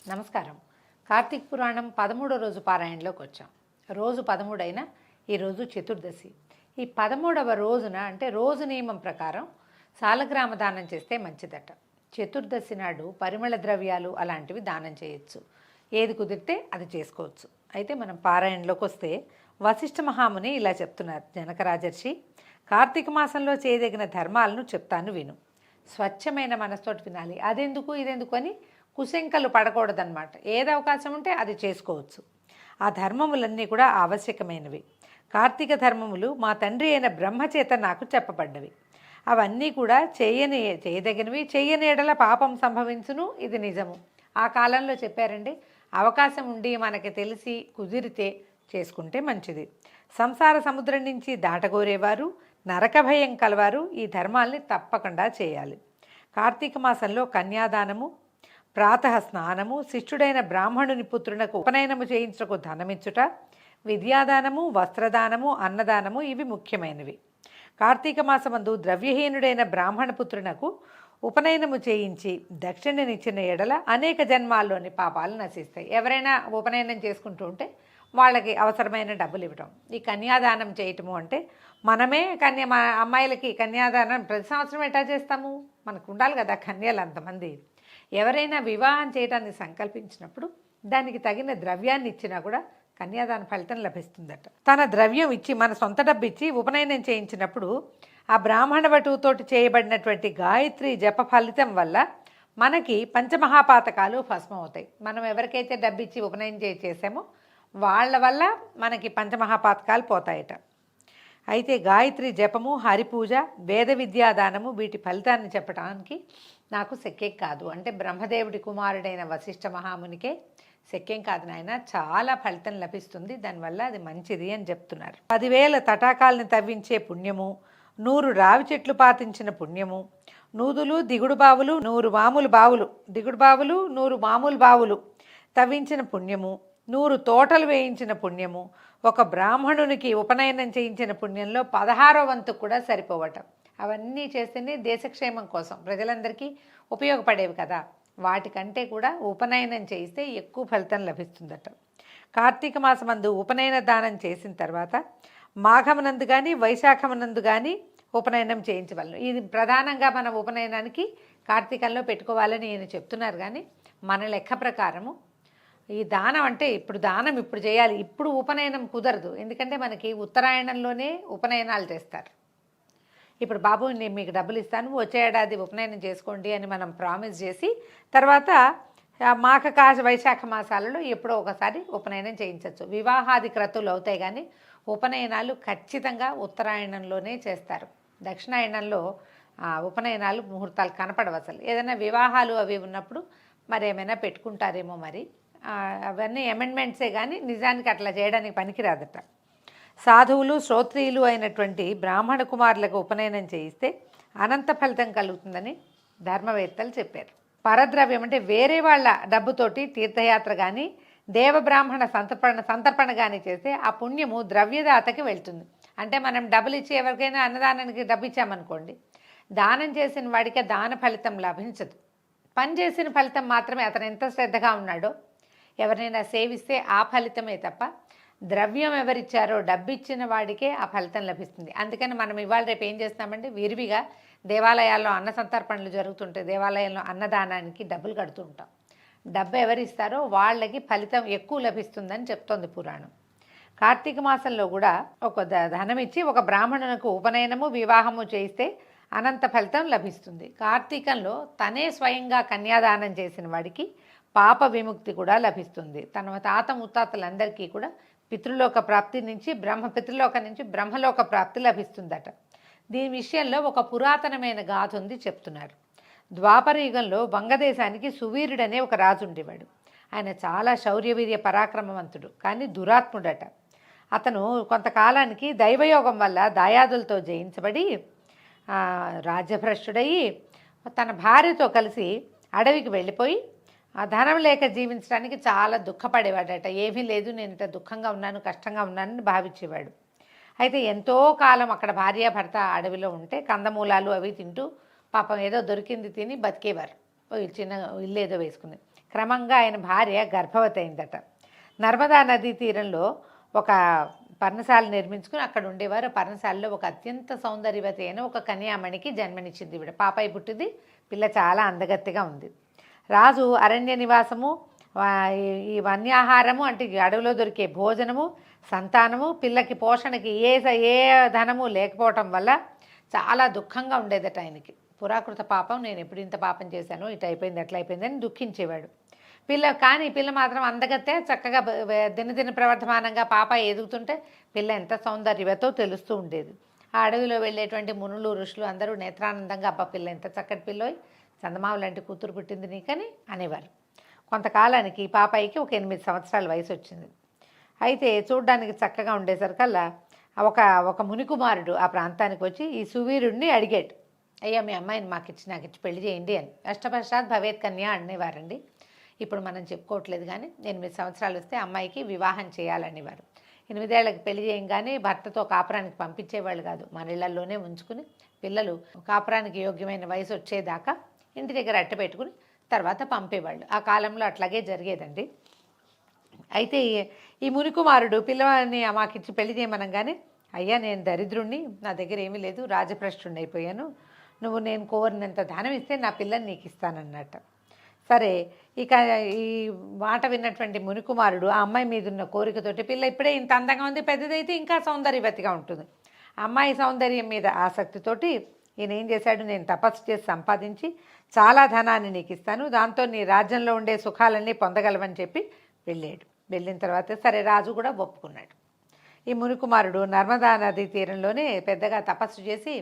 నమస్కారం. కార్తీక పురాణం 13వ రోజు పారాయణలోకి వచ్చాం. రోజు 13 అయినా ఈరోజు చతుర్దశి. ఈ 13వ రోజున అంటే రోజు నియమం ప్రకారం సాలగ్రామ దానం చేస్తే మంచిదట. చతుర్దశి నాడు పరిమళ ద్రవ్యాలు అలాంటివి దానం చేయొచ్చు. ఏది కుదిరితే అది చేసుకోవచ్చు. అయితే మనం పారాయణలోకి వస్తే వశిష్ఠ మహాముని ఇలా చెప్తున్నారు. జనక రాజర్షి, కార్తీక మాసంలో చేయదగిన ధర్మాలను చెప్తాను విను. స్వచ్ఛమైన మనస్తోటి వినాలి. అదెందుకు ఇదెందుకు అని కుశంకలు పడకూడదన్నమాట. ఏది అవకాశం ఉంటే అది చేసుకోవచ్చు. ఆ ధర్మములన్నీ కూడా ఆవశ్యకమైనవి. కార్తీక ధర్మములు మా తండ్రి అయిన బ్రహ్మచేత నాకు చెప్పబడ్డవి. అవన్నీ కూడా చేయదగినవి. చెయ్యని ఎడల పాపం సంభవించును, ఇది నిజము. ఆ కాలంలో చెప్పారండి. అవకాశం ఉండి మనకి తెలిసి కుదిరితే చేసుకుంటే మంచిది. సంసార సముద్రం నుంచి దాటగోరేవారు, నరక భయం కలవారు ఈ ధర్మాల్ని తప్పకుండా చేయాలి. కార్తీక మాసంలో కన్యాదానము, ప్రాతః స్నానము, శిష్యుడైన బ్రాహ్మణుని పుత్రునకు ఉపనయనము చేయించుటకు ధనమిచ్చుట, విద్యాదానము, వస్త్రదానము, అన్నదానము ఇవి ముఖ్యమైనవి. కార్తీక మాసమందు ద్రవ్యహీనుడైన బ్రాహ్మణ పుత్రునకు ఉపనయనము చేయించి దక్షిణనిచ్చిన ఎడల అనేక జన్మాల్లోని పాపాలు నశిస్తాయి. ఎవరైనా ఉపనయనం చేసుకుంటూ ఉంటే వాళ్ళకి అవసరమైన డబ్బులు ఇవ్వటం. ఈ కన్యాదానం చేయటము అంటే మనమే మా అమ్మాయిలకి కన్యాదానం ప్రతి సంవత్సరం ఎట్లా చేస్తాము? మనకు ఉండాలి కదా కన్యలు అంతమంది. ఎవరైనా వివాహం చేయడాన్ని సంకల్పించినప్పుడు దానికి తగిన ద్రవ్యాన్ని ఇచ్చినా కూడా కన్యాదాన ఫలితం లభిస్తుందట. తన ద్రవ్యం ఇచ్చి మన సొంత డబ్బు ఇచ్చి ఉపనయనం చేయించినప్పుడు ఆ బ్రాహ్మణ వటువుతోటి చేయబడినటువంటి గాయత్రి జప ఫలితం వల్ల మనకి పంచమహాపాతకాలు భస్మం అవుతాయి. మనం ఎవరికైతే డబ్బు ఇచ్చి ఉపనయనం చేసామో వాళ్ళ వల్ల మనకి పంచమహాపాతకాలు పోతాయట. అయితే గాయత్రి జపము, హరిపూజ, వేద విద్యాదానము వీటి ఫలితాన్ని చెప్పడానికి నాకు శక్యం కాదు. అంటే బ్రహ్మదేవుడి కుమారుడైన వశిష్ఠ మహామునికే శక్యం కాదు నాయన, చాలా ఫలితం లభిస్తుంది, దానివల్ల అది మంచిది అని చెప్తున్నారు. 10,000 తటాకాలని తవ్వించే పుణ్యము, 100 రావి చెట్లు పాతించిన పుణ్యము, నూదులు, దిగుడు బావులు, 100 మామూలు బావులు, దిగుడు బావులు 100 మామూలు బావులు తవ్వించిన పుణ్యము, 100 తోటలు వేయించిన పుణ్యము, ఒక బ్రాహ్మణునికి ఉపనయనం చేయించిన పుణ్యంలో 16వ వంతు కూడా సరిపోవటం. అవన్నీ చేస్తేనే దేశక్షేమం కోసం ప్రజలందరికీ ఉపయోగపడేవి కదా. వాటికంటే కూడా ఉపనయనం చేయిస్తే ఎక్కువ ఫలితం లభిస్తుందట. కార్తీక మాసమందు ఉపనయన దానం చేసిన తర్వాత మాఘమునందు కానీ వైశాఖమునందు కానీ ఉపనయనం చేయించవలను. ఇది ప్రధానంగా మన ఉపనయనానికి కార్తీకంలో పెట్టుకోవాలని నేను చెప్తున్నారు. కానీ మన లెక్క ప్రకారము ఈ దానం అంటే ఇప్పుడు చేయాలి. ఇప్పుడు ఉపనయనం కుదరదు. ఎందుకంటే మనకి ఉత్తరాయణంలోనే ఉపనయనాలు చేస్తారు. ఇప్పుడు బాబు నేను మీకు డబ్బులు ఇస్తాను, వచ్చే ఏడాది ఉపనయనం చేసుకోండి అని మనం ప్రామిస్ చేసి తర్వాత వైశాఖ మాసాలలో ఎప్పుడో ఒకసారి ఉపనయనం చేయించవచ్చు. వివాహాది క్రతువులు అవుతాయి కానీ ఉపనయనాలు ఖచ్చితంగా ఉత్తరాయణంలోనే చేస్తారు. దక్షిణాయనంలో ఉపనయనాలు ముహూర్తాలు కనపడవు అసలు. ఏదైనా వివాహాలు అవి ఉన్నప్పుడు మరి ఏమైనా పెట్టుకుంటారేమో మరి. అవన్నీ అమెండ్మెంట్సే కానీ నిజానికి అట్లా చేయడానికి పనికిరాదట. సాధువులు, శ్రోత్రియులు అయినటువంటి బ్రాహ్మణ కుమారులకు ఉపనయనం చేయిస్తే అనంత ఫలితం కలుగుతుందని ధర్మవేత్తలు చెప్పారు. పరద్రవ్యం అంటే వేరే వాళ్ళ డబ్బుతోటి తీర్థయాత్ర కానీ దేవబ్రాహ్మణ సంతర్పణ కానీ చేస్తే ఆ పుణ్యము ద్రవ్యదాతకి వెళ్తుంది. అంటే మనం డబ్బులు ఇచ్చి ఎవరికైనా అన్నదానానికి డబ్బు ఇచ్చామనుకోండి, దానం చేసిన వాడికి దాన ఫలితం లభించదు. పని చేసిన ఫలితం మాత్రమే. అతను ఎంత శ్రద్ధగా ఉన్నాడో ఎవరినైనా సేవిస్తే ఆ ఫలితమే తప్ప ద్రవ్యం ఎవరిచ్చారో డబ్బు ఇచ్చిన వాడికే ఆ ఫలితం లభిస్తుంది. అందుకని మనం ఇవాళ రేపు ఏం చేస్తామంటే విరివిగా దేవాలయాల్లో అన్న సంతర్పణలు జరుగుతుంటాయి. దేవాలయంలో అన్నదానానికి డబ్బులు కడుతూ ఉంటాం. డబ్బు ఎవరిస్తారో వాళ్ళకి ఫలితం ఎక్కువ లభిస్తుందని చెప్తోంది పురాణం. కార్తీక మాసంలో కూడా ఒక ధనం ఇచ్చి ఒక బ్రాహ్మణునికి ఉపనయనము, వివాహము చేయిస్తే అనంత ఫలితం లభిస్తుంది. కార్తీకంలో తనే స్వయంగా కన్యాదానం చేసిన వాడికి పాప విముక్తి కూడా లభిస్తుంది. తన తాత ముత్తాతలందరికీ కూడా పితృలోక ప్రాప్తి నుంచి పితృలోక నుంచి బ్రహ్మలోక ప్రాప్తి లభిస్తుందట. దీని విషయంలో ఒక పురాతనమైన గాథ ఉంది చెప్తున్నారు. ద్వాపర యుగంలో వంగదేశానికి సువీరుడనే ఒక రాజు ఉండేవాడు. ఆయన చాలా శౌర్యవీర్య పరాక్రమవంతుడు, కానీ దురాత్ముడట. అతను కొంతకాలానికి దైవయోగం వల్ల దాయాదులతో జయించబడి రాజ్యభ్రష్టుడయి తన భార్యతో కలిసి అడవికి వెళ్ళిపోయి ధనం లేక జీవించడానికి చాలా దుఃఖపడేవాడట. ఏమీ లేదు, నేను ఇంత దుఃఖంగా ఉన్నాను, కష్టంగా ఉన్నానని భావించేవాడు. అయితే ఎంతో కాలం అక్కడ భార్యాభర్త అడవిలో ఉంటే కందమూలాలు అవి తింటూ పాపం ఏదో దొరికింది తిని బతికేవారు. ఓ చిన్న ఇల్లు ఏదో వేసుకుంది. క్రమంగా ఆయన భార్య గర్భవతి అయిందట. నర్మదా నదీ తీరంలో ఒక పర్ణశాల నిర్మించుకుని అక్కడ ఉండేవారు. పర్ణశాలలో ఒక అత్యంత సౌందర్యవతి అయిన ఒక కన్యామణికి జన్మనిచ్చింది ఈవిడ. పాపాయి పుట్టింది. పిల్ల చాలా అందగత్తిగా ఉంది. రాజు అరణ్య నివాసము, ఈ వన్యాహారము అంటే అడవిలో దొరికే భోజనము, సంతానము, పిల్లకి పోషణకి ఏ ధనము లేకపోవటం వల్ల చాలా దుఃఖంగా ఉండేదట ఆయనకి. పురాకృత పాపం, నేను ఎప్పుడు ఇంత పాపం చేశాను, ఇటు అయిపోయింది అట్లా అయిపోయింది అని దుఃఖించేవాడు. పిల్ల మాత్రం అందగతే చక్కగా దినదిన ప్రవర్ధమానంగా పాప ఎదుగుతుంటే పిల్ల ఎంత సౌందర్యవతో తెలుస్తూ ఉండేది. ఆ అడవిలో వెళ్ళేటువంటి మునులు ఋషులు అందరూ నేత్రానందంగా అబ్బా పిల్ల ఎంత చక్కటి పిల్లోయ్, చందమామ లాంటి కూతురు పుట్టింది నీకని అనేవారు. కొంతకాలానికి పాపాయికి ఒక 8 సంవత్సరాల వయసు వచ్చింది. అయితే చూడ్డానికి చక్కగా ఉండేసరికల్లా ఒక మునికుమారుడు ఆ ప్రాంతానికి వచ్చి ఈ సువీరుడిని అడిగాడు, అయ్యా మీ అమ్మాయిని నాకు ఇచ్చి పెళ్లి చేయండి అని. అష్టపశ్చాత్ భవేత్ కన్య అనేవారండి. ఇప్పుడు మనం చెప్పుకోవట్లేదు, కానీ 8 సంవత్సరాలు వస్తే అమ్మాయికి వివాహం చేయాలనేవారు. 8 ఏళ్ళకి పెళ్లి చేయంగానే భర్తతో కాపురానికి పంపించేవాళ్ళు కాదు, మన ఇళ్లలోనే ఉంచుకుని పిల్లలు కాపురానికి యోగ్యమైన వయసు వచ్చేదాకా ఇంటి దగ్గర అట్ట పెట్టుకుని తర్వాత పంపేవాళ్ళు. ఆ కాలంలో అట్లాగే జరిగేదండి. అయితే ఈ మునికుమారుడు పిల్లవాడిని మాకిచ్చి పెళ్లి చేయమనగానే, అయ్యా నేను దరిద్రుణ్ణి, నా దగ్గర ఏమీ లేదు, రాజభ్రష్టుణ్ణి అయిపోయాను, నువ్వు నేను కోరినంత ధనం ఇస్తే నా పిల్లని నీకు ఇస్తానన్నట్ట. సరే, ఇక ఈ మాట విన్నటువంటి మునికుమారుడు ఆ అమ్మాయి మీద ఉన్న కోరికతోటి, పిల్ల ఇప్పుడే ఇంత అందంగా ఉంది, పెద్దదైతే ఇంకా సౌందర్యవతిగా ఉంటుంది, అమ్మాయి సౌందర్యం మీద ఆసక్తితోటి ఈయన ఏం చేశాడు, నేను తపస్సు చేసి సంపాదించి చాలా ధనాన్ని నీకు ఇస్తాను, దాంతో నీ రాజ్యంలో ఉండే సుఖాలన్నీ పొందగలవని చెప్పి వెళ్ళాడు. వెళ్ళిన తర్వాత సరే రాజు కూడా ఒప్పుకున్నాడు. ఈ మునికుమారుడు నర్మదా నదీ తీరంలోనే పెద్దగా తపస్సు చేసి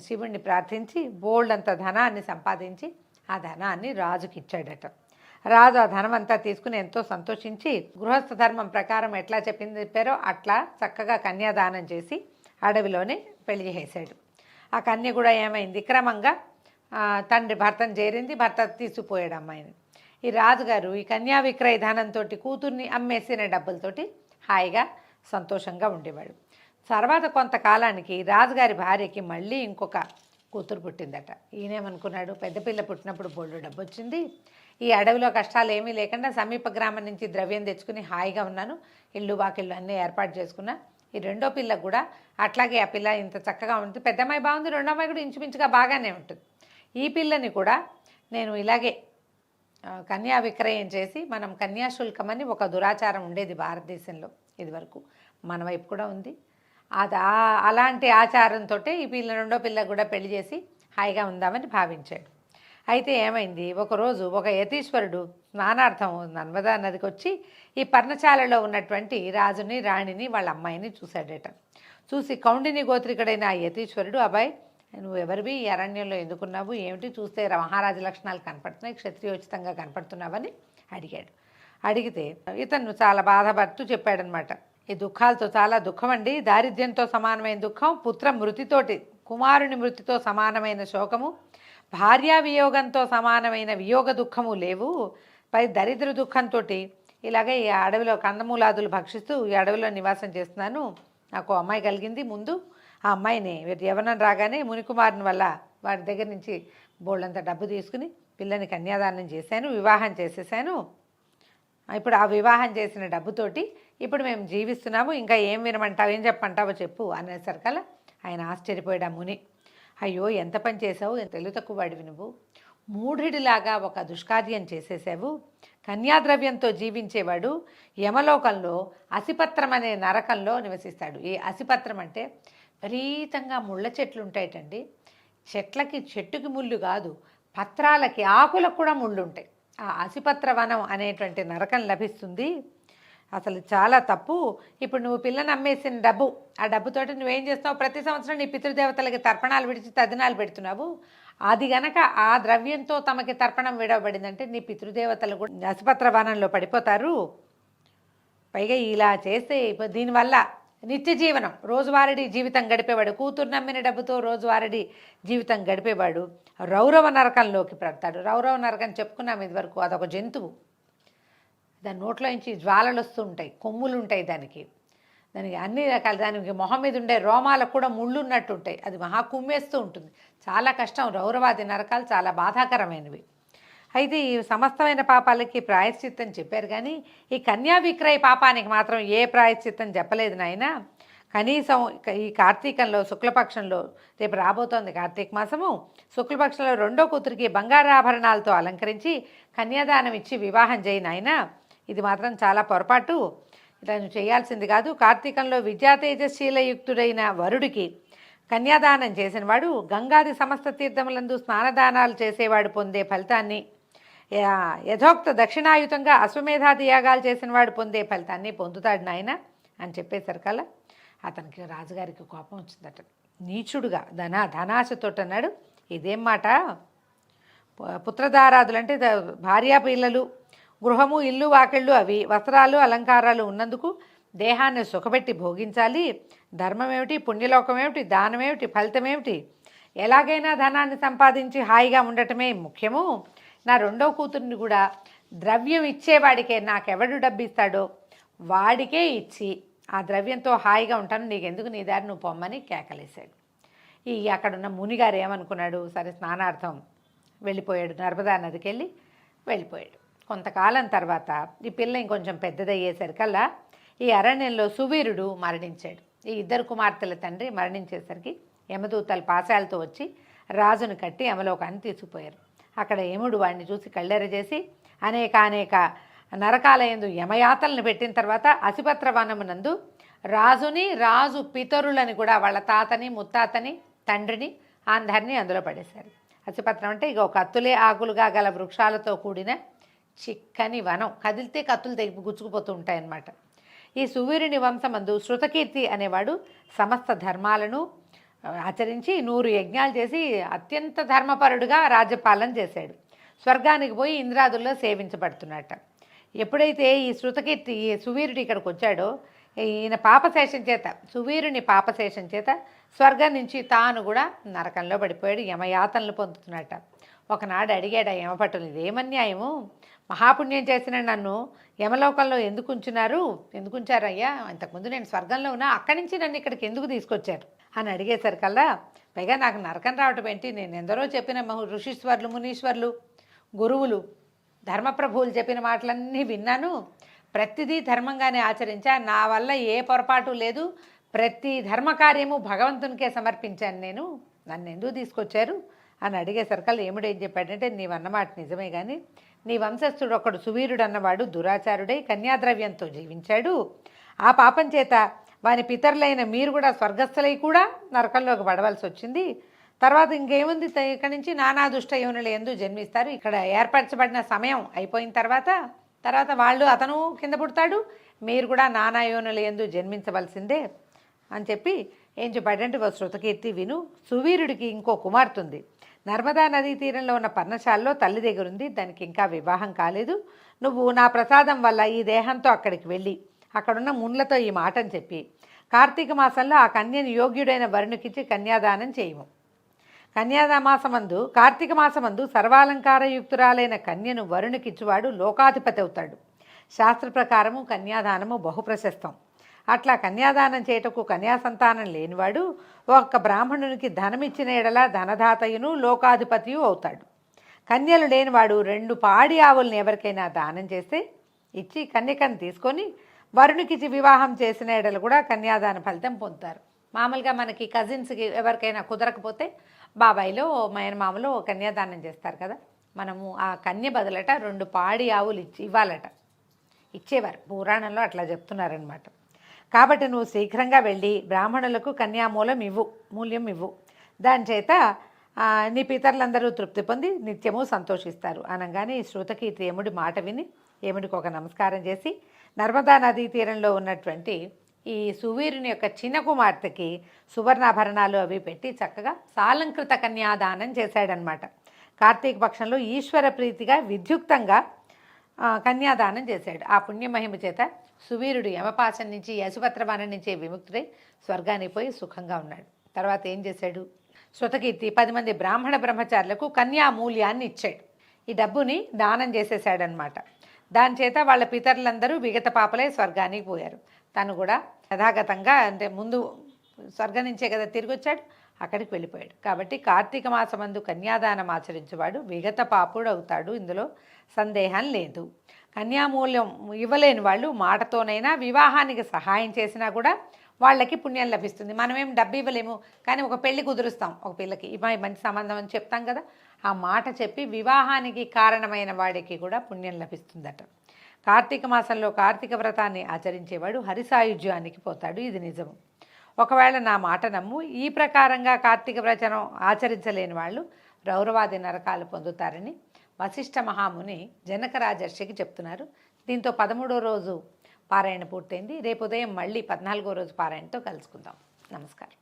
శివుణ్ణి ప్రార్థించి బోల్డంత ధనాన్ని సంపాదించి ఆ ధనాన్ని రాజుకి ఇచ్చాడట. రాజు ఆ ధనం అంతా తీసుకుని ఎంతో సంతోషించి గృహస్థ ధర్మం ప్రకారం ఎట్లా చెప్పారో అట్లా చక్కగా కన్యాదానం చేసి అడవిలోనే పెళ్లి చేశాడు. ఆ కన్య కూడా ఏమైంది, క్రమంగా తండ్రి భర్తను చేరింది, భర్త తీసుకుపోయాడు అమ్మాయిని. ఈ రాజుగారు ఈ కన్యా విక్రయ ధనంతో కూతుర్ని అమ్మేసిన డబ్బులతోటి హాయిగా సంతోషంగా ఉండేవాడు. తర్వాత కొంతకాలానికి రాజుగారి భార్యకి మళ్ళీ ఇంకొక కూతురు పుట్టిందట. ఈయనేమనుకున్నాడు, పెద్ద పిల్ల పుట్టినప్పుడు బోల్డు డబ్బు వచ్చింది, ఈ అడవిలో కష్టాలు ఏమీ లేకుండా సమీప గ్రామం నుంచి ద్రవ్యం తెచ్చుకుని హాయిగా ఉన్నాను, ఇల్లు వాకిళ్ళు అన్నీ ఏర్పాటు చేసుకున్నా, ఈ రెండో పిల్లకు కూడా అట్లాగే ఆ పిల్ల ఇంత చక్కగా ఉంటుంది, పెద్ద అమ్మాయి బాగుంది, రెండో అమ్మాయి కూడా ఇంచుమించుగా బాగానే ఉంటుంది, ఈ పిల్లని కూడా నేను ఇలాగే కన్యా విక్రయం చేసి, మనం కన్యాశుల్కం అని ఒక దురాచారం ఉండేది భారతదేశంలో ఇదివరకు, మన వైపు కూడా ఉంది, అలాంటి ఆచారంతో ఈ రెండో పిల్లకు కూడా పెళ్లి చేసి హాయిగా ఉందామని భావించాడు. అయితే ఏమైంది, ఒకరోజు ఒక యతీశ్వరుడు స్నానార్థం నర్మదా నదికి వచ్చి ఈ పర్ణశాలలో ఉన్నటువంటి రాజుని రాణిని వాళ్ళ అమ్మాయిని చూశాడట. చూసి కౌండిని గోత్రికుడైన ఆ యతీశ్వరుడు, అబ్బాయి నువ్వు ఎవరివి, ఈ అరణ్యంలో ఎందుకున్నావు, ఏమిటి, చూస్తే మహారాజు లక్షణాలు కనపడుతున్నాయి, క్షత్రియోచితంగా కనపడుతున్నావని అడిగాడు. అడిగితే ఇతను చాలా బాధపడుతూ చెప్పాడనమాట, ఈ దుఃఖాలతో చాలా దుఃఖం అండి, దారిద్ర్యంతో సమానమైన దుఃఖం, పుత్ర మృతితోటి కుమారుని మృతితో సమానమైన శోకము, భార్యా వియోగంతో సమానమైన వియోగ దుఃఖము లేవు, పై దరిద్ర దుఃఖంతో ఇలాగే ఈ అడవిలో కందమూలాదులు భక్షిస్తూ ఈ అడవిలో నివాసం చేస్తున్నాను, నాకు అమ్మాయి కలిగింది, ముందు ఆ అమ్మాయిని యవ్వనం రాగానే మునికుమారుని వల్ల వాడి దగ్గర నుంచి బోళ్ళంత డబ్బు తీసుకుని పిల్లని కన్యాదానం చేశాను, వివాహం చేసేసాను, ఇప్పుడు ఆ వివాహం చేసిన డబ్బుతోటి ఇప్పుడు మేము జీవిస్తున్నాము, ఇంకా ఏం వినమంటావు, ఏం చెప్పంటావో చెప్పు అనేసరికల్లా ఆయన ఆశ్చర్యపోయాడు ఆ ముని. అయ్యో ఎంత పని చేసావు, తెలుగు తక్కువ వాడివి నువ్వు, మూఢుడిలాగా ఒక దుష్కార్యం చేసేసావు, కన్యాద్రవ్యంతో జీవించేవాడు యమలోకంలో అసిపత్రం అనే నరకంలో నివసిస్తాడు. ఈ అసిపత్రం అంటే విపరీతంగా ముళ్ళ చెట్లు ఉంటాయటండి, చెట్టుకి ముళ్ళు కాదు, పత్రాలకి ఆకులకు కూడా ముళ్ళు ఉంటాయి, ఆ అసిపత్ర వనం అనేటువంటి నరకం లభిస్తుంది, అసలు చాలా తప్పు. ఇప్పుడు నువ్వు పిల్లని అమ్మేసిన డబ్బు, ఆ డబ్బుతోటి నువ్వేం చేస్తావు, ప్రతి సంవత్సరం నీ పితృదేవతలకి తర్పణాలు విడిచి తదినాలు పెడుతున్నావు, అది గనక ఆ ద్రవ్యంతో తమకి తర్పణం విడవబడిందంటే నీ పితృదేవతలు కూడా అసిపత్ర వనంలో పడిపోతారు. పైగా ఇలా చేస్తే దీనివల్ల నిత్య జీవనం రోజువారీ జీవితం గడిపేవాడు, కూతురు నమ్మిన డబ్బుతో రోజువారీ జీవితం గడిపేవాడు రౌరవ నరకంలోకి పడతాడు. రౌరవ నరకం చెప్పుకున్నాం ఇదివరకు, అదొక జంతువు, దాని నోట్లో నుంచి జ్వాలలు వస్తూ ఉంటాయి, కొమ్ములు ఉంటాయి, దానికి అన్ని రకాల, దానికి మొహం మీద ఉండే రోమాలకు కూడా ముళ్ళు ఉన్నట్టు ఉంటాయి, అది మహా కుమ్మేస్తూ ఉంటుంది, చాలా కష్టం. రౌరవాది నరకాలు చాలా బాధాకరమైనవి. అయితే ఈ సమస్తమైన పాపాలకి ప్రాయశ్చిత్తం చెప్పారు, కానీ ఈ కన్యా విక్రయ పాపానికి మాత్రం ఏ ప్రాయశ్చిత్తం చెప్పలేదు నాయన. కనీసం ఈ కార్తీకంలో శుక్లపక్షంలో, రేపు రాబోతోంది కార్తీక మాసము, శుక్లపక్షంలో రెండో కూతురికి బంగారాభరణాలతో అలంకరించి కన్యాదానం ఇచ్చి వివాహం చేయి నాయన. ఇది మాత్రం చాలా పొరపాటు, ఇలా నువ్వు చేయాల్సింది కాదు. కార్తీకంలో విద్యాతేజశీలయుక్తుడైన వరుడికి కన్యాదానం చేసినవాడు గంగాది సమస్త తీర్థములందు స్నానదానాలు చేసేవాడు పొందే ఫలితాన్ని, యథోక్త దక్షిణాయుతంగా అశ్వమేధాది యాగాలు చేసినవాడు పొందే ఫలితాన్ని పొందుతాడు నాయన అని చెప్పేసరికల్లా అతనికి రాజుగారికి కోపం వచ్చిందట. నీచుడుగా ధనాశతోట అన్నాడు, ఇదేం మాట, పుత్రధారాదులంటే భార్యా పిల్లలు, గృహము ఇల్లు వాకిళ్ళు అవి వస్త్రాలు అలంకారాలు ఉన్నందుకు దేహాన్ని సుఖపెట్టి భోగించాలి. ధర్మం ఏమిటి, పుణ్యలోకం ఏమిటి, దానం ఏమిటి, ఫలితం ఏమిటి, ఎలాగైనా ధనాన్ని సంపాదించి హాయిగా ఉండటమే ముఖ్యము. నా రెండో కూతుర్ని కూడా ద్రవ్యం ఇచ్చేవాడికే, నాకెవడు డబ్బు ఇస్తాడో వాడికే ఇచ్చి ఆ ద్రవ్యంతో హాయిగా ఉంటాను, నీకెందుకు, నీ దారి నువ్వు పొమ్మని కేకలేశాడు. ఈ అక్కడున్న మునిగారు ఏమనుకున్నాడు, సరే స్నానార్థం వెళ్ళిపోయాడు, నర్మదా నదికి వెళ్ళిపోయాడు. కొంతకాలం తర్వాత ఈ పిల్ల ఇంకొంచెం పెద్దదయ్యేసరికల్లా ఈ అరణ్యంలో సువీరుడు మరణించాడు. ఈ ఇద్దరు కుమార్తెల తండ్రి మరణించేసరికి యమదూతలు పాశాలతో వచ్చి రాజును కట్టి యమలోకాన్ని తీసుకుపోయారు. అక్కడ యముడు వాడిని చూసి కళ్ళెర చేసి అనేక నరకాలయందు యమయాతలను పెట్టిన తర్వాత అసిపత్ర వనమునందు రాజు పితరులని కూడా వాళ్ళ తాతని ముత్తాతని తండ్రిని అందరినీ అందులో పడేశారు. అసిపత్రం అంటే ఇక కత్తులే ఆకులుగా గల వృక్షాలతో కూడిన చిక్కని వనం, కదిలితే కత్తులు తెగి గుచ్చుకుపోతూ ఉంటాయన్నమాట. ఈ సువీరుని వంశమందు శృతకీర్తి అనేవాడు సమస్త ధర్మాలను ఆచరించి 100 యజ్ఞాలు చేసి అత్యంత ధర్మపరుడుగా రాజ్యపాలన చేశాడు. స్వర్గానికి పోయి ఇంద్రాదుల్లో సేవించబడుతున్నట్ట. ఎప్పుడైతే ఈ శృతకీర్తి ఈ సువీరుడు ఇక్కడికి వచ్చాడో, ఈయన పాపశేషం చేత, సువీరుని పాపశేషం చేత స్వర్గం నుంచి తాను కూడా నరకంలో పడిపోయాడు, యమయాతనలు పొందుతున్నట్ట. ఒకనాడు అడిగాడు ఆ యమపట్టులు, ఇదేమన్యాయము, మహాపుణ్యం చేసిన నన్ను యమలోకంలో ఎందుకు ఉంచారయ్యా, ఇంతకుముందు నేను స్వర్గంలో ఉన్నా, అక్కడి నుంచి నన్ను ఇక్కడికి ఎందుకు తీసుకొచ్చారు అని అడిగేసరికల్లా, పైగా నాకు నరకం రావటం ఏంటి, నేను ఎందరో చెప్పిన ఋషీశ్వర్లు మునీశ్వర్లు గురువులు ధర్మప్రభువులు చెప్పిన మాటలన్నీ విన్నాను, ప్రతిదీ ధర్మంగానే ఆచరించా, నా వల్ల ఏ పొరపాటు లేదు, ప్రతి ధర్మకార్యము భగవంతునికే సమర్పించాను, నన్ను ఎందుకు తీసుకొచ్చారు అని అడిగేసరికల్లా ఏముడు ఏం చెప్పాడంటే, నీవన్నమాట నిజమే, కానీ నీ వంశస్థుడు ఒకడు సువీరుడు అన్నవాడు దురాచారుడై కన్యాద్రవ్యంతో జీవించాడు, ఆ పాపం చేత వాని పితరులైన మీరు కూడా స్వర్గస్థులై కూడా నరకంలోకి పడవలసి వచ్చింది. తర్వాత ఇంకేముంది, ఇక్కడి నుంచి నానా దుష్ట యోనులు ఎందు జన్మిస్తారు, ఇక్కడ ఏర్పరచబడిన సమయం అయిపోయిన తర్వాత వాళ్ళు అతను కింద పుడతాడు, మీరు కూడా నానా యోనులు ఎందు జన్మించవలసిందే అని చెప్పి ఏం చెప్పాడంటే, శృతకీర్తి విను, సువీరుడికి ఇంకో కుమార్తె, నర్మదా నదీ తీరంలో ఉన్న పర్ణశాలలో తల్లి దగ్గరుంది, దానికి ఇంకా వివాహం కాలేదు. నువ్వు నా ప్రసాదం వల్ల ఈ దేహంతో అక్కడికి వెళ్ళి అక్కడున్న మున్లతో ఈ మాటని చెప్పి కార్తీక మాసంలో ఆ కన్యను యోగ్యుడైన వరుణికిచ్చి కన్యాదానం చేయము. కార్తీక మాసమందు సర్వాలంకారయుక్తురాలైన కన్యను వరుణికిచ్చువాడు లోకాధిపతి అవుతాడు. శాస్త్ర ప్రకారము కన్యాదానము బహుప్రశస్తం. అట్లా కన్యాదానం చేయటకు కన్యాసంతానం లేనివాడు ఒక్క బ్రాహ్మణునికి ధనమిచ్చిన ఎడల ధనదాతయును లోకాధిపతియు అవుతాడు. కన్యలు లేనివాడు 2 పాడి ఆవులను ఎవరికైనా దానం చేస్తే ఇచ్చి కన్యకను తీసుకొని వరుణికిచ్చి వివాహం చేసిన ఎడల కూడా కన్యాదాన ఫలితం పొందుతారు. మామూలుగా మనకి కజిన్స్కి ఎవరికైనా కుదరకపోతే బాబాయిలో మేనమామలో కన్యాదానం చేస్తారు కదా, మనము ఆ కన్య బదులట 2 పాడి ఆవులు ఇచ్చేవారు, పురాణంలో అట్లా చెప్తున్నారనమాట. కాబట్టి నువ్వు శీఘ్రంగా వెళ్ళి బ్రాహ్మణులకు మూల్యం ఇవ్వు, దాని చేత నీ పితరులందరూ తృప్తి పొంది నిత్యము సంతోషిస్తారు అనగానే ఈ శృతకీర్తి యముడి మాట విని యముడికి ఒక నమస్కారం చేసి నర్మదా నదీ తీరంలో ఉన్నటువంటి ఈ సువీరుని యొక్క చిన్న కుమార్తెకి సువర్ణాభరణాలు అవి పెట్టి చక్కగా సాలంకృత కన్యాదానం చేశాడనమాట. కార్తీక పక్షంలో ఈశ్వర ప్రీతిగా విద్యుక్తంగా కన్యాదానం చేశాడు. ఆ పుణ్యమహిమ చేత సువీరుడు యమపాశం నుంచి యశుపత్రవానం నుంచి విముక్తుడై స్వర్గానికి పోయి సుఖంగా ఉన్నాడు. తర్వాత ఏం చేశాడు, శృతకీర్తి 10 మంది బ్రాహ్మణ బ్రహ్మచారులకు కన్యామూల్యాన్ని ఇచ్చాడు. ఈ డబ్బుని దానం చేసేసాడనమాట. దాని చేత వాళ్ళ పితరులందరూ విగత పాపలై స్వర్గానికి పోయారు. తను కూడా యథాగతంగా, అంటే ముందు స్వర్గం నుంచే కదా తిరిగి వచ్చాడు, అక్కడికి వెళ్ళిపోయాడు. కాబట్టి కార్తీక మాసమందు కన్యాదానం ఆచరించేవాడు విగత పాపుడు అవుతాడు, ఇందులో సందేహం లేదు. కన్యామూల్యం ఇవ్వలేని వాళ్ళు మాటతోనైనా వివాహానికి సహాయం చేసినా కూడా వాళ్ళకి పుణ్యం లభిస్తుంది. మనమేం డబ్బు ఇవ్వలేము, కానీ ఒక పెళ్లి కుదురుస్తాం, ఒక పిల్లకి ఇవ్వ మంచి సంబంధం అని చెప్తాం కదా, ఆ మాట చెప్పి వివాహానికి కారణమైన వాడికి కూడా పుణ్యం లభిస్తుందట. కార్తీక మాసంలో కార్తీక వ్రతాన్ని ఆచరించేవాడు హరిసాయుధ్యానికి పోతాడు, ఇది నిజము. ఒకవేళ నా మాట నమ్ము ఈ ప్రకారంగా కార్తీక వ్రతం ఆచరించలేని వాళ్ళు రౌరవాది నరకాలు పొందుతారని వశిష్ఠ మహాముని జనక రాజర్షికి చెప్తున్నారు. దీంతో 13వ రోజు పారాయణ పూర్తయింది. రేపు ఉదయం మళ్ళీ 14వ రోజు పారాయణతో కలుసుకుందాం. నమస్కారం.